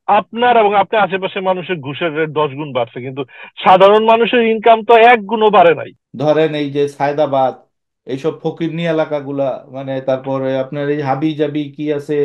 আপনার এবং আপনার আশেপাশের মানুষের ঘুষের রেট 10 গুণ বাড়ছে, কিন্তু সাধারণ মানুষের ইনকাম তো 1 গুণও বাড়ে নাই। ধরেন এই যে সায়দাবাদ, এইসব ফকিরনি এলাকাগুলা, মানে তারপরে আপনার এই হাবি জাবি কি আছে,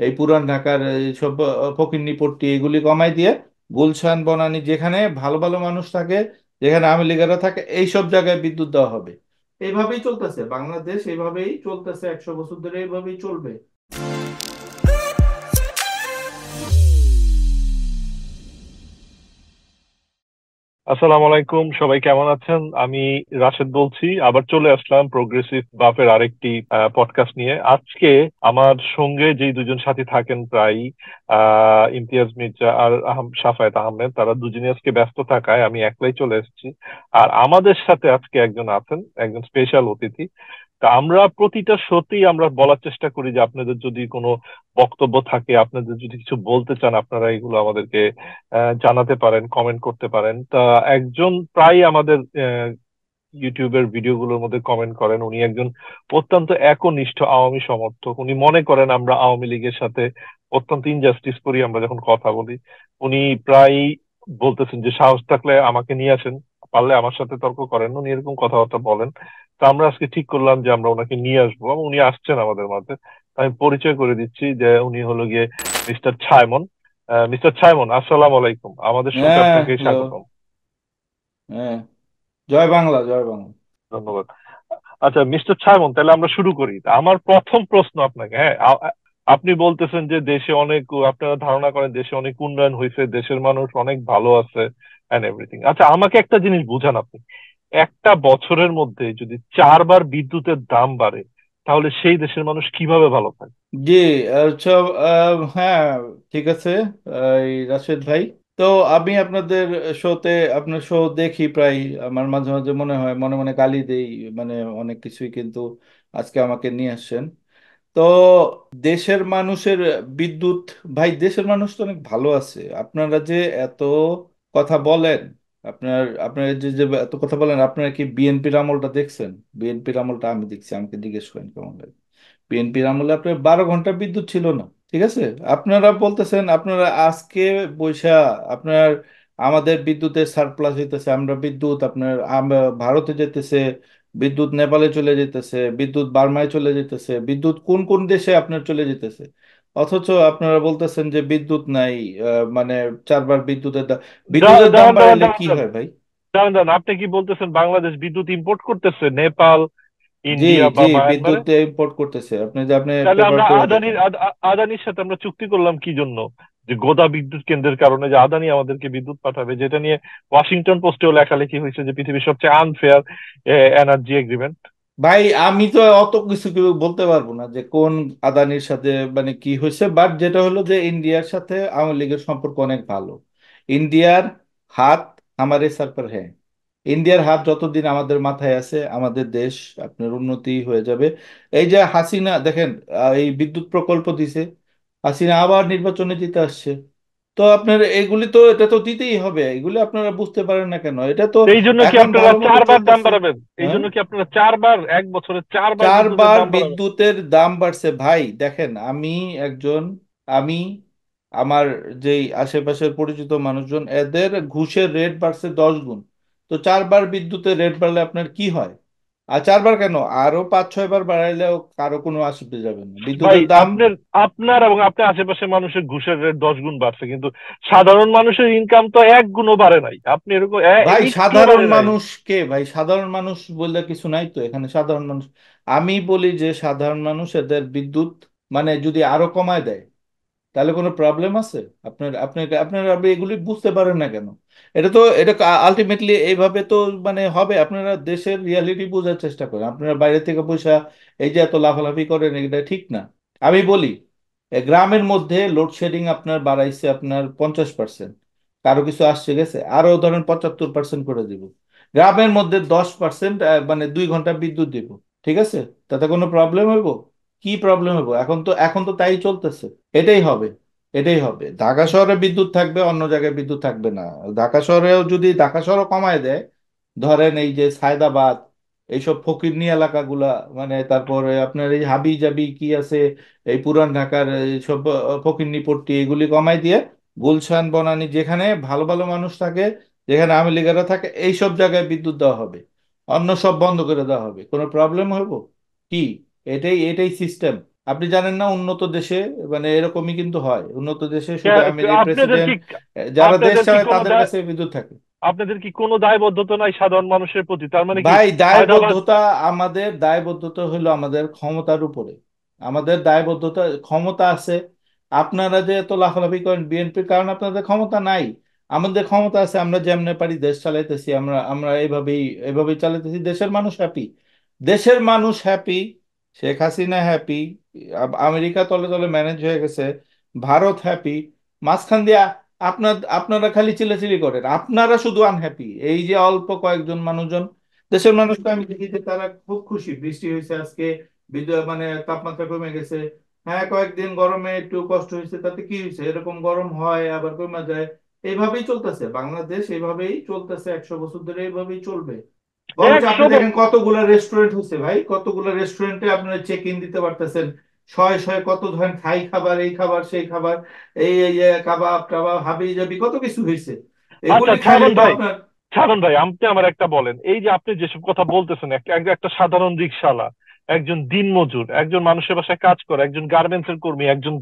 এই পুরান ঢাকার এইসব ফকিরনি পট্টি, এগুলি কমাই দিয়ে গুলশান বনানী, যেখানে ভালো ভালো মানুষ থাকে, যেখানে আওয়ামী লীগেরা থাকে, এইসব জায়গায় বিদ্যুৎ দেওয়া হবে। এইভাবেই চলতেছে বাংলাদেশ, এইভাবেই চলতেছে, 100 বছর ধরে এইভাবেই চলবে। আসসালামু আলাইকুম, সবাই কেমন আছেন? আমি রাশেদ বলছি, আবার চলে আসলাম প্রোগ্রেসিভ বাফের আরেকটি পডকাস্ট নিয়ে। আজকে আমার সঙ্গে যেই দুজন সাথী থাকেন প্রায়, ইমতিয়াজ মির্জা আর সাফায়েত আহমেদ, তারা দুজনই আজকে ব্যস্ত থাকায় আমি একলাই চলে এসেছি। আর আমাদের সাথে আজকে একজন আছেন, একজন স্পেশাল অতিথি। তা আমরা প্রতিটা শোতেই আমরা বলার চেষ্টা করি যে আপনাদের যদি কোনো বক্তব্য থাকে, আপনাদের যদি কিছু বলতে চান, আপনারা এগুলো আমাদেরকে জানাতে পারেন, কমেন্ট করতে পারেন। তা একজন প্রায় আমাদের ইউটিউবের ভিডিওগুলোর মধ্যে কমেন্ট করেন, উনি একজন অত্যন্ত একনিষ্ঠ আওয়ামী সমর্থক। উনি মনে করেন আমরা আওয়ামী লীগের সাথে অত্যন্ত ইনজাস্টিস করি আমরা যখন কথা বলি। উনি প্রায় বলতেছেন যে সাহস থাকলে আমাকে নিয়ে আসেন, পারলে আমার সাথে তর্ক করেন, উনি এরকম কথাবার্তা বলেন। তো আমরা আজকে ঠিক করলাম যে আমরা ওনাকে নিয়ে আসবো, এবং উনি আসছেন আমাদের মাঝে। আমি পরিচয় করে দিচ্ছি যে উনি হলো গিয়ে মিস্টার ছায়মন। মিস্টার ছায়মন, আসসালামু আলাইকুম, আমাদের শোতে হ্যাঁ, আপনাকে হ্যালো। স্বাগতম। হ্যাঁ, জয় বাংলা, জয় বাংলা। ধন্যবাদ। আচ্ছা মিস্টার ছায়মন, তাহলে আমরা শুরু করি। তা আমার প্রথম প্রশ্ন আপনাকে, হ্যাঁ, আপনি বলতেছেন যে দেশে অনেক, আপনারা ধারণা করেন দেশে অনেক উন্নয়ন হয়েছে, দেশের মানুষ অনেক ভালো আছে এন্ড এভরিথিং। আচ্ছা আমাকে একটা জিনিস বুঝান আপনি, একটা বছরের মধ্যে যদি 4 বার বিদ্যুতের দাম বাড়ে, তাহলে সেই দেশের মানুষ কিভাবে ভালো থাকে? জি, আচ্ছা। হ্যাঁ, ঠিক আছে। এই রাশেদ ভাই, তো আমি আপনাদের শোতে, আপনার শো দেখি প্রায়। আমার মাঝে মাঝে মনে হয়, মনে মনে গালি দেই, মানে অনেক কিছুই, কিন্তু আজকে আমাকে নিয়ে আসছেন। তো দেশের মানুষের বিদ্যুৎ, ভাই দেশের মানুষ তো অনেক ভালো আছে। আপনারা যে এত কথা বলেন, আপনার আপনার যে যে এত কথা বলেন, আপনারা কি বিএনপির আমলটা দেখছেন? বিএনপির আমলটা আমি দেখছি, আমাকে জিজ্ঞেস করেন কেমন লাগে। বিএনপির আমলে আপনার 12 ঘন্টা বিদ্যুৎ ছিল না, ঠিক আছে? আপনারা বলতেছেন আপনারা আজকে বৈশা, আপনার আমাদের বিদ্যুতের সারপ্লাস হইতেছে, আমরা বিদ্যুৎ আপনার ভারতে যেতেছে, বিদ্যুৎ নেপালে চলে যেতেছে, বিদ্যুৎ বার্মায় চলে যেতেছে, বিদ্যুৎ কোন কোন দেশে আপনার চলে যেতেছে। অথচ আপনারা বলতেছেন যে বিদ্যুৎ নাই। মানে 4 বার বিদ্যুতের দাম দাঁড়ান দাঁড়ান বাড়াইলে দাঁড়ান কি দাঁড়ান হয় ভাই? দাঁড়ান দাঁড়ান, আপনি কি বলতেছেন বাংলাদেশ বিদ্যুৎ ইম্পোর্ট করতেছে নেপাল, জি, ইন্ডিয়া জি, বা মায়ানমারে? বিদ্যুৎ ইম্পোর্ট করতেছে। আপনি যে আপনি তাহলে পেপার আমরা পড়ে দেখেন। আদানির সাথে আমরা চুক্তি করলাম কি জন্য? যে গোদা বিদ্যুৎ কেন্দ্রের কারণে, যে আদানি আমাদেরকে বিদ্যুৎ পাঠাবে, যেটা নিয়ে ওয়াশিংটন পোস্টেও লেখালেখি হয়েছে যে পৃথিবীর সবচেয়ে আনফেয়ার এনার্জি এগ্রিমেন্ট। ভাই আমি তো অত কিছু কেউ বলতে পারবো না যে কোন আদানির সাথে মানে কি হয়েছে, বাট যেটা হলো যে ইন্ডিয়ার সাথে আওয়ামী লীগের সম্পর্ক অনেক ভালো। ইন্ডিয়ার হাত আমারে সর পর হ্যাঁ। ইন্ডিয়ার হাত যতদিন আমাদের মাথায় আছে, আমাদের দেশ আপনার উন্নতি হয়ে যাবে। এই যে হাসিনা দেখেন, এই বিদ্যুৎ প্রকল্প দিছে, হাসিনা আবার নির্বাচনে জিতে আসছে। তো আপনার এগুলি তো, এটা তো দিতেই হবে, এগুলি আপনারা বুঝতে পারেন না কেন? এটা তো এই জন্য কি এখন আপনারা ভালো মতো 4 বার দাম চলতেছে। বাড়াবেন? এই হ্যাঁ, জন্য কি আপনারা 4 বার, 1 বছরে 4 বার বিদ্যুতের 4 বার দাম বাড়াবেন? বিদ্যুতের দাম বাড়ছে ভাই। দেখেন একজন আমি আমার যেই আশেপাশের পরিচিত মানুষজন, এদের ঘুষের রেট বাড়ছে 10 গুণ। তো 4 বার বিদ্যুতের রেট বাড়লে আপনার কি হয়? আর 4 বার কেন, আরো 5-6 বার বাড়াইলেও কারো কোনো অসুবিধা যাবে না ভাই বিদ্যুতের দাম। আপনার এবং আপনার আশেপাশের মানুষের ঘুষের রেট 10 গুণ বাড়ছে, কিন্তু সাধারণ মানুষের ইনকাম তো 1 গুণও বাড়ে নাই। আপনি এরকম ভাই একটুও সাধারণ বাড়ে নাই। মানুষ কে? ভাই সাধারণ মানুষ বললে কিছু নাই তো এখানে, সাধারণ মানুষ। আমি বলি যে সাধারণ মানুষ এদের বিদ্যুৎ মানে যদি আরো কমায় দেয়, তাহলে কোনো প্রবলেম আছে? আপনারা আপনি এগুলি বুঝতে পারেন না কেন? এটা আলটিমেটলি এইভাবে তো মানে হবে। আপনারা দেশের রিয়ালিটি বোঝার চেষ্টা করেন। আপনারা বাইরে থেকে পয়সা এই যে এত লাফালাফি করেন, এটা ঠিক না। আমি বলি, গ্রামের মধ্যে লোডশেডিং আপনার বাড়াইছে আপনার 50%। কারো কিছু আসছে গেছে, আরো ধরেন 75% করে দিব। গ্রামের মধ্যে 10% মানে 2 ঘন্টা বিদ্যুৎ দিব, ঠিক আছে? তাতে কোনো প্রবলেম হইব? কি প্রবলেম হইব? এখন তো তাই চলতেছে। এটাই হবে, এটাই হবে। ঢাকা শহরে বিদ্যুৎ থাকবে, অন্য জায়গায় বিদ্যুৎ থাকবে না। ঢাকা শহরও কমায় দেয়, ধরেন এই যে সায়দাবাদ, এইসব ফকিরনি এলাকাগুলা, মানে তারপরে আপনার এই হাবি জাবি কি আছে, এই পুরান ঢাকার এইসব ফকিরনি পট্টি, এগুলি কমাই দিয়ে গুলশান বনানী যেখানে ভালো ভালো মানুষ থাকে, যেখানে আওয়ামী লীগেরা থাকে, এই সব জায়গায় বিদ্যুৎ দেওয়া হবে, অন্য সব বন্ধ করে দেওয়া হবে, কোনো প্রবলেম হইব কি? এটাই এটাই সিস্টেম। আপনি জানেন না উন্নত দেশে মানে এরকমই কিন্তু হয়, উন্নত দেশে শুধু আমেরিকার আপনাদের কি প্রেসিডেন্ট যারা দেশ আপনাদের কি চালায় কোনো তাদের কাছে বিদ্যুৎ থাকে। আপনাদের কি কোনো দায়বদ্ধতা নাই সাধারণ মানুষের প্রতি? তার মানে কি ভাই হায়দ্রাবাদ? দায়বদ্ধতা, আমাদের দায়বদ্ধতা হলো আমাদের ক্ষমতার উপরে। আমাদের দায়বদ্ধতা, ক্ষমতা আছে। আপনারা যে এত লাফালাফি করেন বিএনপির কারণে, আপনাদের ক্ষমতা নাই। আমাদের ক্ষমতা আছে, আমরা যেমনে পারি দেশ চালাইতেছি, আমরা আমরা এইভাবেই এইভাবেই চালাইতেছি। দেশের মানুষ হ্যাপি, দেশের মানুষ happy, Sheikh Hasina happy, America তলে তলে ম্যানেজ হয়ে গেছে, ভারত হ্যাপি। মাঝখান দিয়া আপনারা খালি চিল্লাচিল্লি করেন, আপনারা শুধু আনহ্যাপি। এই যে অল্প কয়েকজন মানুষজন, দেশের মানুষকে আমি দেখি যে তারা খুব খুশি, বৃষ্টি হয়েছে আজকে, মানে তাপমাত্রা কমে গেছে। হ্যাঁ, কয়েকদিন গরমে একটু কষ্ট হয়েছে, তাতে কি হয়েছে? এরকম গরম হয় আবার কমে যায়, এইভাবেই চলতেছে বাংলাদেশ, এইভাবেই চলতেছে, 100 বছর ধরে এইভাবেই চলবে। বরঞ্চ আপনি 100 দেখেন কতগুলা রেস্টুরেন্ট হচ্ছে ভাই, কতগুলা রেস্টুরেন্টে আপনারা চেক ইন দিতে পারতেছেন, শয়ে শয়ে কত ধরেন থাই খাবার, এই খাবার সেই খাবার, এই কাবাব টাবাব হাবি জাবি কত কিছু হয়েছে, আচ্ছা, এগুলি খাইলে ছাড়ুন তো ভাই, আপনার। ছাড়ুন ভাই, আপনি আমার একটা বলেন, এই যে আপনি যেসব কথা বলতেছেন, একটা সাধারণ রিকশাওয়ালা, একজন দিনমজুর, একজন মানুষের বাসায় কাজ করে, একজন গার্মেন্টস এর কর্মী, একজন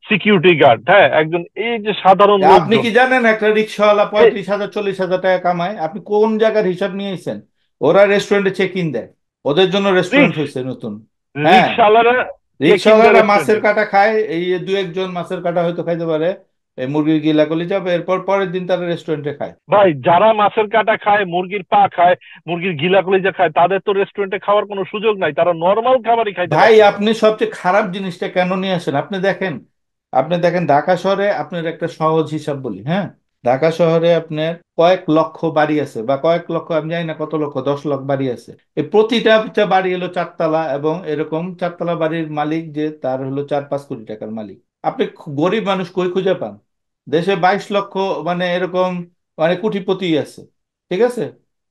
সিকিউরিটি গার্ড, হ্যাঁ, একজন এই যে সাধারণ আপনি লোকজন, কি জানেন একটা রিক্সাওয়ালা এই 35,000 40,000 টাকা কামায়? আপনি কোন জায়গার হিসাব নিয়েছেন? ওরা রেস্টুরেন্টে চেক ইন দেয়, ওদের জন্য রেস্টুরেন্ট রিক্স হয়েছে নতুন। হ্যাঁ, রিক্সাওয়ালারা চেক ইন দেয় রিক্সাওয়ালারা মাছের রেস্টুরেন্টে। কাটা খায়, এই দু একজন মাছের কাটা হয়তো খাইতে পারে, এই মুরগির গিলা কলি যাবে, এরপর পরের দিন তারা রেস্টুরেন্টে খায়। ভাই, যারা মাছের কাটা খায়, মুরগির পা খায়, মুরগির গিলা কলিজা খায়, তাদের তো রেস্টুরেন্টে খাওয়ার কোনো সুযোগ নাই, তারা নর্মাল খাবারই খাইতে ভাই পারতেছে আপনি না। সবচেয়ে খারাপ জিনিসটা কেন নিয়ে আসেন? আপনি দেখেন ঢাকা শহরে, আপনার একটা সহজ হিসাব বলি, হ্যাঁ, ঢাকা শহরে আপনার কয়েক লক্ষ বাড়ি আছে, বা কয়েক লক্ষ, আমি জানি না কত লক্ষ, 10 লাখ বাড়ি আছে। এই প্রতিটা বাড়ি হলো চারতলা, এবং এরকম চারতলা বাড়ির মালিক যে, তার হলো 4-5 কোটি টাকার মালিক। আপনি গরিব মানুষ কই খুঁজে পান? দেশে 22 লক্ষ মানে এরকম মানে কোটিপতি আছে, ঠিক আছে?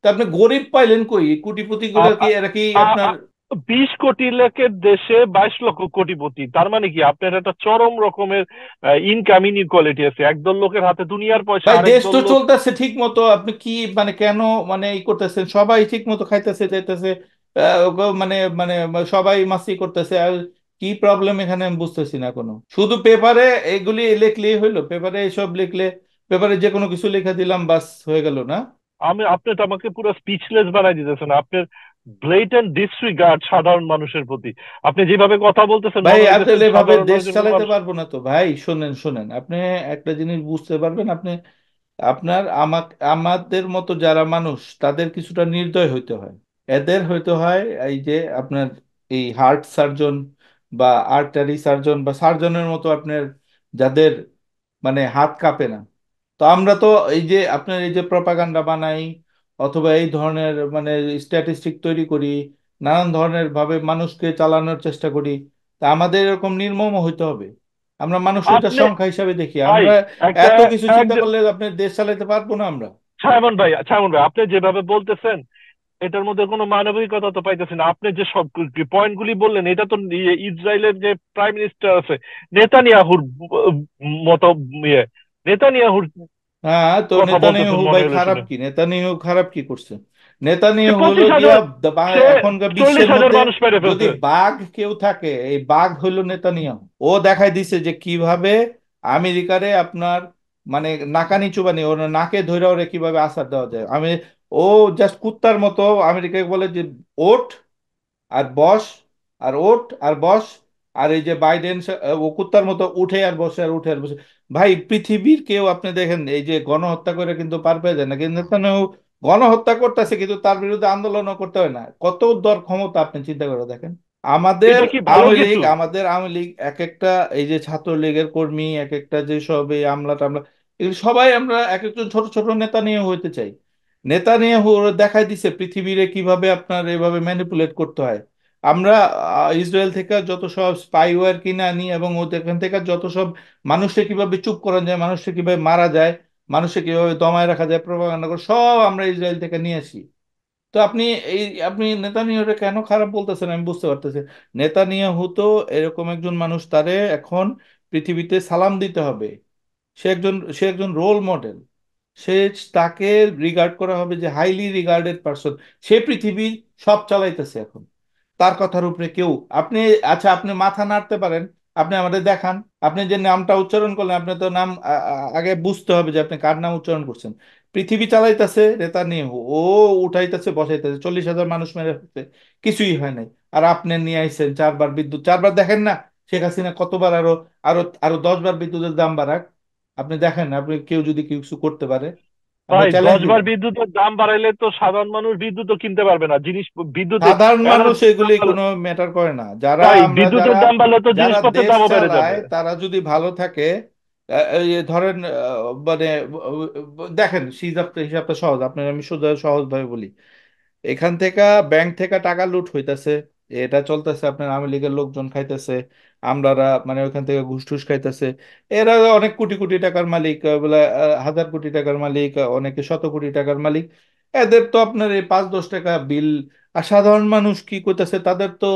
তা আপনি গরিব পাইলেন কই? এই কোটিপতি গুলো আ- কি, আ- এরা কি আ- আপনার? আ- 20 কোটি লোকের দেশে 22 লক্ষ কোটিপতি, তার মানে কি আপনার একটা চরম রকমের ইনকাম ইনইকুয়ালিটি আছে। একদল লোকের হাতে দুনিয়ার পয়সা, ভাই আরেক দেশ দল তো লোক। চলতেছে ঠিক মতো, আপনি কি মানে কেন মানে ই করতেছেন? সবাই ঠিক মতো খাইতেছে যাইতেছে, মানে মানে সবাই মাস্তি করতেছে, আর কি প্রবলেম এখানে আমি বুঝতেছি না কোনো। শুধু পেপারে এগুলি লিখলেই হইলো, পেপারে এসব লিখলে, পেপারে যে কোনো কিছু লিখে দিলাম বাস হয়ে গেল না? আপনি তো আমাকে পুরো স্পিচলেস বানাই দিতেছেন। আপনার ব্লেটেন্ট ডিসরিগার্ড সাধারণ মানুষের প্রতি। আপনি যেভাবে কথা বলতেছেন ভাই মনে হইতেছে আসলে এভাবে সাধারণ দেশ মানুষের কোনো চালাতে মানুষ। পারবো না তো ভাই। শোনেন শোনেন, আপনি একটা জিনিস বুঝতে পারবেন, আপনি আপনার আমাদের মতো যারা মানুষ, তাদের কিছুটা নির্দয় হইতে হয়। এদের হইতে হয় এই যে আপনার এই হার্ট সার্জন বা আর্টারি সার্জন বা সার্জনের মতো আপনার, যাদের মানে হাত কাঁপে না। তো আমরা তো এই যে আপনার এই যে প্রপাগান্ডা বানাই, অথবা এই ধরনের মানে স্ট্যাটিস্টিক তৈরি করি, নানান ধরনের ভাবে মানুষকে চালানোর চেষ্টা করি। তা আমাদের এরকম নির্মম হইতে হবে? আমরা মানুষের এটা আপনি সংখ্যা হিসাবে দেখি ভাই, আমরা। একটা এত কিছু চিন্তা একজন করলে আপনি দেশ চালাতে পারবো না আমরা? ছায়মন ভাই, আপনি যেভাবে বলতেছেন এটার মধ্যে কোনো মানবিকতা তো পাইতেছি না। আপনি যে সব পয়েন্ট গুলি বললেন, এটা তো ইসরায়েলের যে প্রাইম মিনিস্টার আছে, নেতানিয়াহুর মতো, ইয়ে, নেতানিয়াহুর হ্যাঁ, তো কথা বলতেছেন নেতানিয়াহু মনে ভাই হলো খারাপ শুনে। কি? নেতানিয়াহু খারাপ কি করছে? সে নেতানিয়াহু হলো পঁচিশ গিয়া হাজার সে এখনকার চল্লিশ বিশ্বের হাজার মধ্যে মানুষ মেরে যদি ফেলছে। বাঘ কেউ থাকে, এই বাঘ হইলো নেতানিয়াহু। ও দেখাই দিছে যে কিভাবে আমেরিকারে আপনার মানে নাকানি চুবানি, ওর নাকে ধরে ওরে কিভাবে আছাড় দেওয়া যায়। ও জাস্ট কুত্তার মতো আমেরিকাকে বলে যে ওঠ আর বস, আর ওঠ আর বস। আর এই যে বাইডেন ও কুত্তার মতো উঠে আর বসে আর উঠে আর বসে। ভাই পৃথিবীর কেউ আপনি দেখেন এই যে গণহত্যা করে কিন্তু পার পেয়ে যায় না, কিন্তু নেতানিয়াহু গণহত্যা করতেছে, কিন্তু তার বিরুদ্ধে আন্দোলনও করতে হয় না। কত উদার ক্ষমতা আপনি চিন্তা করে দেখেন। আমাদের এটা কি ভালো আওয়ামী লীগ কিছু? আমাদের আওয়ামী লীগ এক একটা, এই যে ছাত্র লীগের কর্মী এক একটা, যে সব এই আমলা টামলা, এগুলো সবাই আমরা এক একজন ছোট ছোট নেতা নিয়ে হইতে চাই। নেতা নিয়ে ওরা দেখাই দিছে পৃথিবীরে কিভাবে আপনার এভাবে ম্যানিপুলেট করতে হয়। আমরা ইসরায়েল থেকে যত সব স্পাইওয়্যার কিনে আনি, এবং ওদের এখান থেকে যত সব মানুষকে কিভাবে চুপ করানো যায়, মানুষকে কিভাবে মারা যায়, মানুষকে কিভাবে দমায় রাখা যায়, প্রপাগান্ডা করে সব আমরা ইসরায়েল থেকে নিয়ে আসি। তো আপনি নেতানিয়াহুরে কেন খারাপ বলতেছেন আমি বুঝতে পারতেছি। নেতানিয়াহু তো এরকম একজন মানুষ, তারে এখন পৃথিবীতে সালাম দিতে হবে। সে একজন রোল মডেল। সে তাকে রিগার্ড করা হবে যে হাইলি রিগার্ডেড পারসন। সে পৃথিবী সব চালাইতেছে এখন, তার কথার উপরে কেউ। আপনি, আচ্ছা আপনি মাথা নাড়তে পারেন, আপনি আমাদের দেখান। আপনি যে নামটা উচ্চারণ করলেন, আপনি তো নাম আগে বুঝতে হবে যে আপনি কার নাম উচ্চারণ করছেন। পৃথিবী চালাইতেছে নেতানিয়াহু, ও উঠাইতেছে বসাইতেছে, 40,000 মানুষ মেরে ফেলছে, কিছুই হয় নাই। আর আপনি নিয়ে আইছেন 4বার বিদ্যুৎ, 4বার দেখেন না? শেখ হাসিনা কতবার আরো আরো আরো 10বার বিদ্যুতের দাম বাড়াক। আপনি দেখেন, আপনি কেউ যদি কিছু করতে পারে, আমরা ভাই চ্যালেঞ্জ 10 বার দিলাম। বিদ্যুতের দাম বাড়াইলে তো সাধারণ মানুষ বিদ্যুৎও কিনতে পারবে না, জিনিস বিদ্যুতে সাধারণ মানুষ এনার্জি দাম এগুলি বাড়লে। কোনো ম্যাটার করে না। যারা ভাই আমরা বিদ্যুতের যারা দাম বাড়লে তো যারা জিনিসপত্রের দেশ দামও বেড়ে চালায় যাবে। তারা যদি ভালো থাকে, এই যে ধরেন মানে দেখেন হিসাবটা সহজ, আপনার আমি শুধু সহজ ভাবে বলি। এখান থেকে ব্যাংক থেকে টাকা লুট হইতেছে, এটা চলতেছে, আপনার আওয়ামী লীগের লোকজন খাইতেছে, আমলারা মানে ওইখান থেকে ঘুষ টুস খাইতেছে। এরা অনেক কোটি কোটি টাকার মালিক, বলে হাজার কোটি টাকার মালিক, অনেকে শত কোটি টাকার মালিক। এদের তো আপনার এই 5-10 টাকা বিল। আর সাধারণ মানুষ কি করতেছে, তাদের তো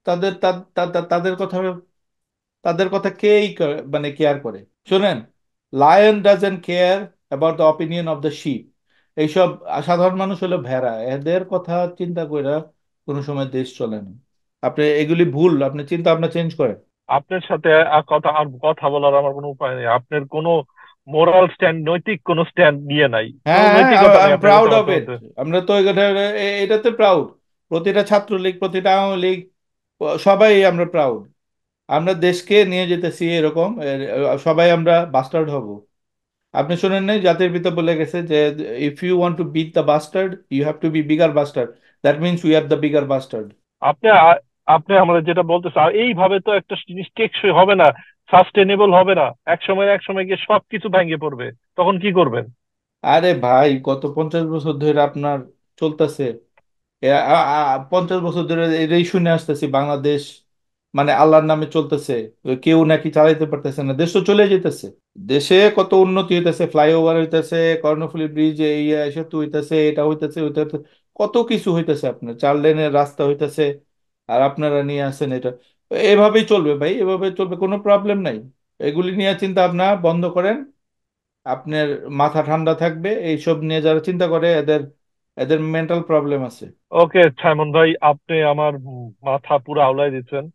তাদের তাদের কথা, তাদের কথা কেই মানে কেয়ার করে? শোনেন, lion doesn't care about the opinion of the ship. এইসব সাধারণ মানুষ হলো ভেড়া, এদের কথা চিন্তা করে কোনো সময় দেশ চলে না। আপনি এগুলি ভুল, আপনি চিন্তা ভাবনা চেঞ্জ করেন। আপনার সাথে আর কথা বলার আমার কোনো উপায় নেই। আপনার কোনো মোরাল স্ট্যান্ড, নৈতিক কোনো স্ট্যান্ড নিয়ে নাই, কোনো হ্যাঁ হ্যাঁ, নৈতিকতা আই নেই এম আপনার প্রাউড অফ কথাবার্তার ইট। মধ্যে। আমরা তো এটাতে প্রাউড। প্রতিটা ছাত্রলীগ, প্রতিটা আওয়ামী লীগ, সবাই আমরা প্রাউড। আমরা দেশকে নিয়ে যেতেছি এরকম, সবাই আমরা বাস্টার্ড হব। আপনি শোনেন নাই জাতির পিতা বলে গেছে যে if you want to beat the bastard, you have to be bigger bastard. That means we are the bigger bastard. আপনি আপনি আমরা যেটা বলতেছেন, আর এইভাবে তো একটা জিনিস টেকসই হবে না, সাস্টেনেবল হবে না। এক সময় গিয়ে সবকিছু ভেঙে পড়বে, তখন কি করবেন? আরে ভাই, গত 50 বছর ধরে আপনার চলতেছে। 50 বছর ধরে এটাই শুনে আসতেছি, বাংলাদেশ মানে আল্লাহর নামে চলতেছে। কেউ নাকি চালাইতে পারতেছে না, দেশ তো চলে যেতেছে। দেশে কত উন্নতি হইতেছে, ফ্লাইওভার হইতেছে, কর্ণফুলী ব্রিজ, এই সেতু হইতেছে, এটা হইতেছে ওইটা হইতেছে, কত কিছু হইতেছে, আপনার 4 লেনের রাস্তা হইতেছে। আর আপনারা নিয়ে আসেন এটা। এভাবেই চলবে ভাই, এভাবে চলবে, কোনো প্রবলেম নাই। এগুলি নিয়ে চিন্তা ভাবনা বন্ধ করেন। আপনার মাথা ঠান্ডা থাকবে। এইসব নিয়ে যারা চিন্তা করে, এদের এদের মেন্টাল প্রবলেম আছে। ওকে সাইমন ভাই, আপনি আমার মাথা পুরো আওলাই দিচ্ছেন।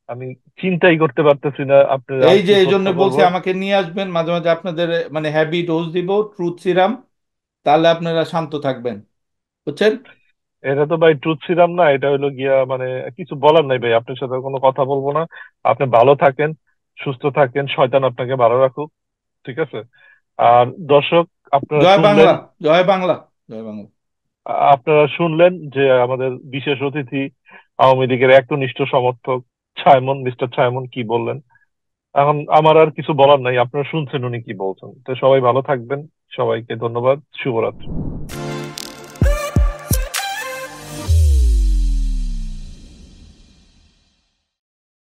আমি চিন্তাই করতে পারতেছি না আপনি আর এই যে কি এই জন্য প্রশ্ন বলছি করবো। আমাকে নিয়ে আসবেন মাঝে মাঝে, আপনাদের মানে হ্যাভি ডোজ দিব ট্রুথ সিরাম, তাহলে আপনারা শান্ত থাকবেন, বুঝছেন? এটা তো ভাই ট্রুথ সিরাম না, এটা হলো গিয়া মানে কিছু বলার নাই ভাই, আপনার সাথে কোনো কথা বলবো না। আপনি ভালো থাকেন, সুস্থ থাকেন, শয়তান আপনাকে ভালো রাখুক। ঠিক আছে। আর দর্শক, আপনারা জয় শুনলেন, বাংলা, জয় বাংলা, জয় বাংলা। যে আমাদের বিশেষ অতিথি আওয়ামী লীগের একনিষ্ঠ সমর্থক মিস্টার ছায়মন কি বললেন। এখন আমার আর কিছু বলার নাই, আপনারা শুনছেন উনি কি বলছেন। তো সবাই ভালো থাকবেন, সবাইকে ধন্যবাদ, শুভরাত্রি।